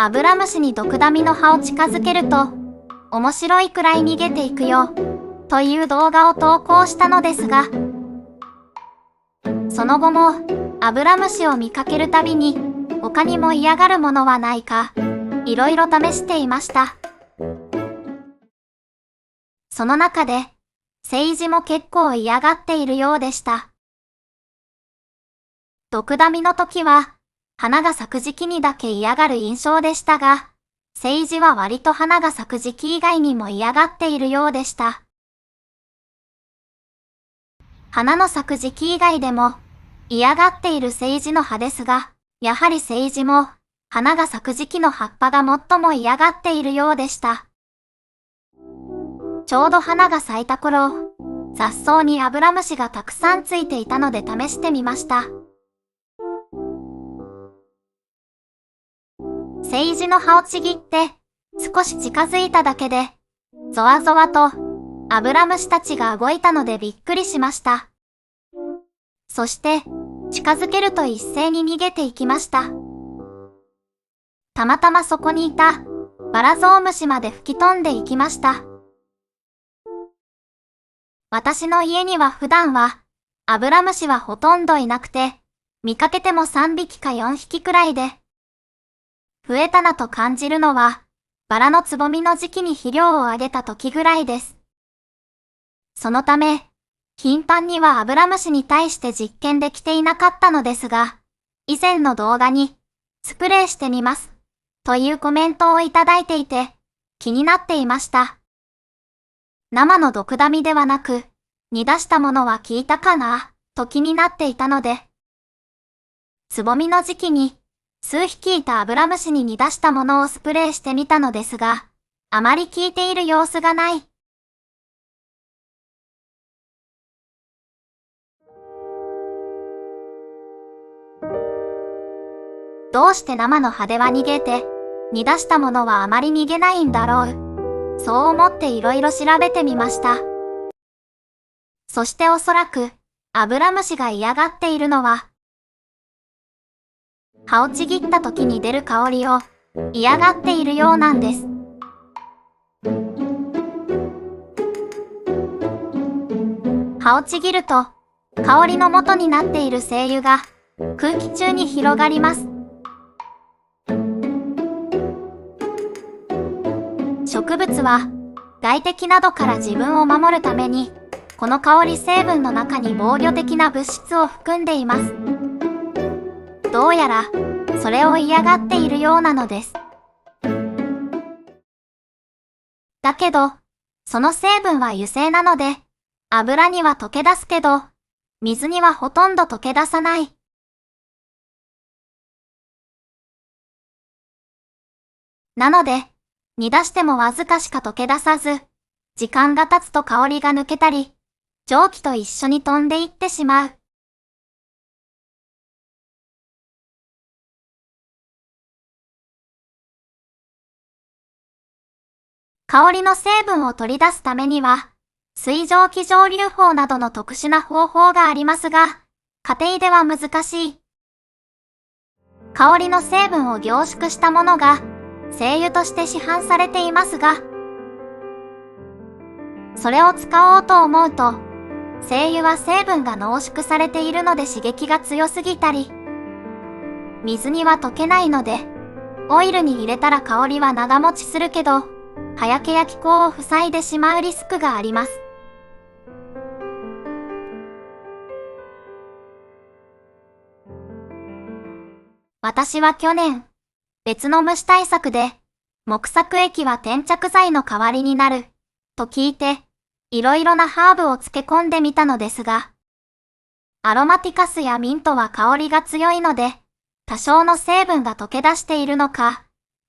アブラムシに毒ダミの葉を近づけると、面白いくらい逃げていくよ、という動画を投稿したのですが、その後も、アブラムシを見かけるたびに、他にも嫌がるものはないか、いろいろ試していました。その中で、セイジも結構嫌がっているようでした。毒ダミの時は、花が咲く時期にだけ嫌がる印象でしたが、セイジは割と花が咲く時期以外にも嫌がっているようでした。花の咲く時期以外でも嫌がっているセイジの葉ですが、やはりセイジも花が咲く時期の葉っぱが最も嫌がっているようでした。ちょうど花が咲いた頃、雑草にアブラムシがたくさんついていたので試してみました。セイジの葉をちぎって少し近づいただけで、ゾワゾワとアブラムシたちが動いたのでびっくりしました。そして近づけると一斉に逃げていきました。たまたまそこにいたバラゾウムシまで吹き飛んでいきました。私の家には普段はアブラムシはほとんどいなくて、見かけても3匹か4匹くらいで、増えたなと感じるのは、バラのつぼみの時期に肥料をあげた時ぐらいです。そのため、頻繁にはアブラムシに対して実験できていなかったのですが、以前の動画に、スプレーしてみます、というコメントをいただいていて、気になっていました。生の毒ダミではなく、煮出したものは効いたかな、と気になっていたので、つぼみの時期に、数匹いたアブラムシに煮出したものをスプレーしてみたのですが、あまり効いている様子がない。どうして生の葉では逃げて、煮出したものはあまり逃げないんだろう。そう思っていろいろ調べてみました。そしておそらく、アブラムシが嫌がっているのは、葉をちぎった時に出る香りを嫌がっているようなんです。葉をちぎると香りの元になっている精油が空気中に広がります。植物は外敵などから自分を守るためにこの香り成分の中に防御的な物質を含んでいます。どうやらそれを嫌がっているようなのです。だけど、その成分は油性なので、油には溶け出すけど、水にはほとんど溶け出さない。なので、煮出してもわずかしか溶け出さず、時間が経つと香りが抜けたり、蒸気と一緒に飛んでいってしまう。香りの成分を取り出すためには、水蒸気蒸留法などの特殊な方法がありますが、家庭では難しい。香りの成分を凝縮したものが、精油として市販されていますが、それを使おうと思うと、精油は成分が濃縮されているので刺激が強すぎたり、水には溶けないので、オイルに入れたら香りは長持ちするけど、葉焼けや気候を塞いでしまうリスクがあります。私は去年、別の虫対策で、木作液は転着剤の代わりになる、と聞いて、いろいろなハーブを漬け込んでみたのですが、アロマティカスやミントは香りが強いので、多少の成分が溶け出しているのか、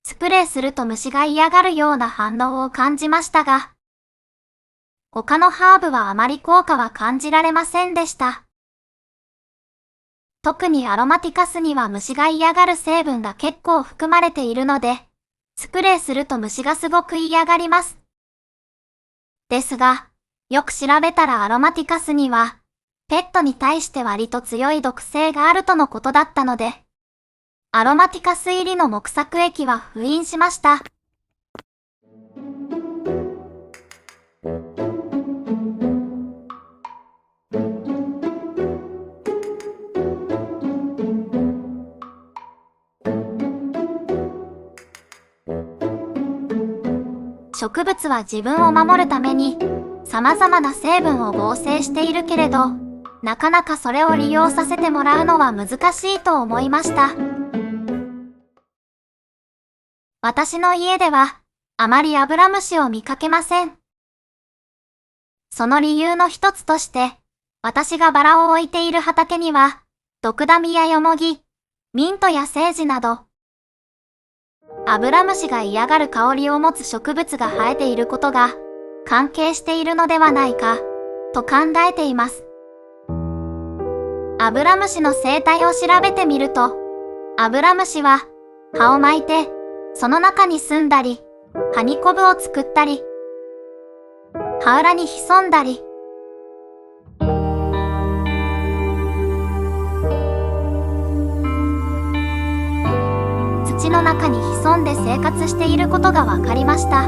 スプレーすると虫が嫌がるような反応を感じましたが、他のハーブはあまり効果は感じられませんでした。特にアロマティカスには虫が嫌がる成分が結構含まれているので、スプレーすると虫がすごく嫌がります。ですが、よく調べたらアロマティカスには、ペットに対して割と強い毒性があるとのことだったので、アロマティカス入りの木作液は封印しました。植物は自分を守るために様々な成分を合成しているけれど、なかなかそれを利用させてもらうのは難しいと思いました。私の家ではあまりアブラムシを見かけません。その理由の一つとして、私がバラを置いている畑には、ドクダミやヨモギ、ミントやセージなど、アブラムシが嫌がる香りを持つ植物が生えていることが関係しているのではないかと考えています。アブラムシの生態を調べてみると、アブラムシは葉を巻いてその中に住んだり、葉にコブを作ったり、葉裏に潜んだり、土の中に潜んで生活していることが分かりました。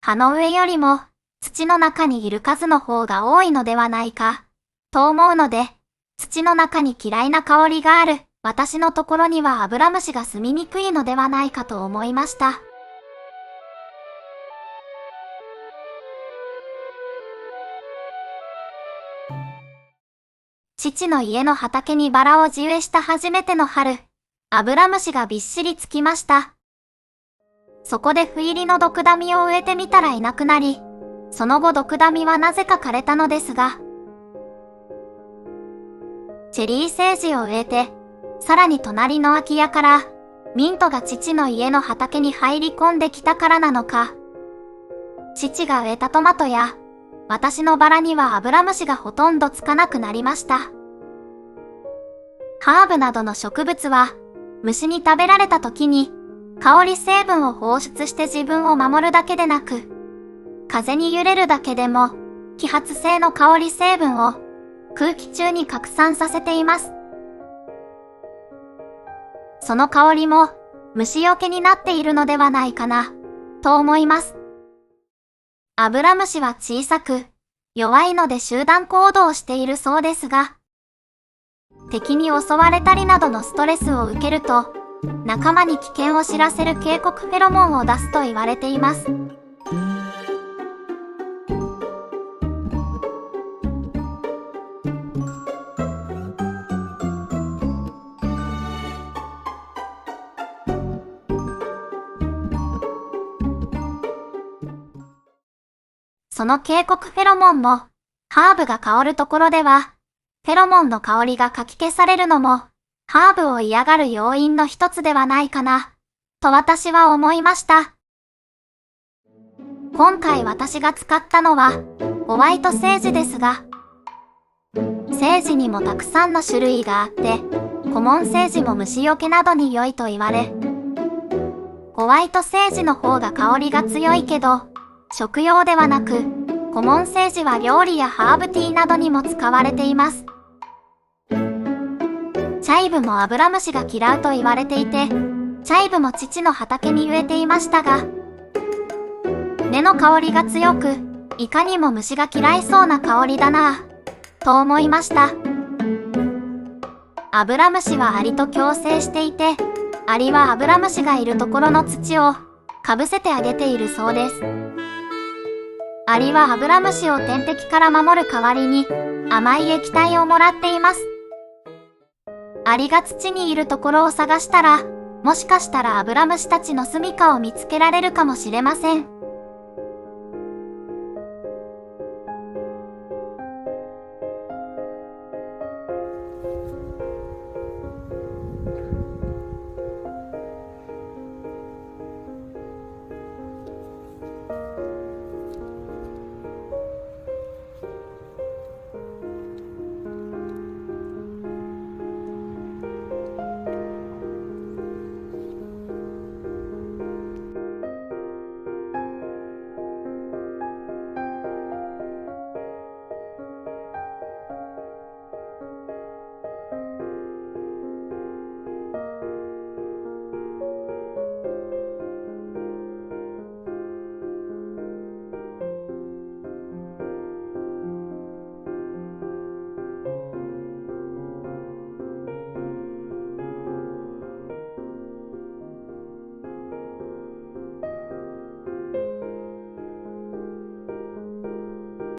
葉の上よりも土の中にいる数の方が多いのではないかと思うので、土の中に嫌いな香りがある私のところにはアブラムシが住みにくいのではないかと思いました。父の家の畑にバラを地植えした初めての春、アブラムシがびっしりつきました。そこで斑入りのドクダミを植えてみたらいなくなり、その後ドクダミはなぜか枯れたのですが、チェリーセージを植えて、さらに隣の空き家からミントが父の家の畑に入り込んできたからなのか、父が植えたトマトや私のバラにはアブラムシがほとんどつかなくなりました。ハーブなどの植物は虫に食べられた時に香り成分を放出して自分を守るだけでなく、風に揺れるだけでも揮発性の香り成分を空気中に拡散させています。その香りも虫よけになっているのではないかなと思います。アブラムシは小さく弱いので集団行動をしているそうですが、敵に襲われたりなどのストレスを受けると仲間に危険を知らせる警告フェロモンを出すと言われています。その警告フェロモンも、ハーブが香るところでは、フェロモンの香りがかき消されるのも、ハーブを嫌がる要因の一つではないかな、と私は思いました。今回私が使ったのは、ホワイトセージですが、セージにもたくさんの種類があって、コモンセージも虫よけなどに良いと言われ、ホワイトセージの方が香りが強いけど、食用ではなく、コモンセージは料理やハーブティーなどにも使われています。チャイブもアブラムシが嫌うと言われていて、チャイブも父の畑に植えていましたが、根の香りが強く、いかにも虫が嫌いそうな香りだなぁ、と思いました。アブラムシはアリと共生していて、アリはアブラムシがいるところの土をかぶせてあげているそうです。アリはアブラムシを天敵から守る代わりに甘い液体をもらっています。アリが土にいるところを探したら、もしかしたらアブラムシたちの住処を見つけられるかもしれません。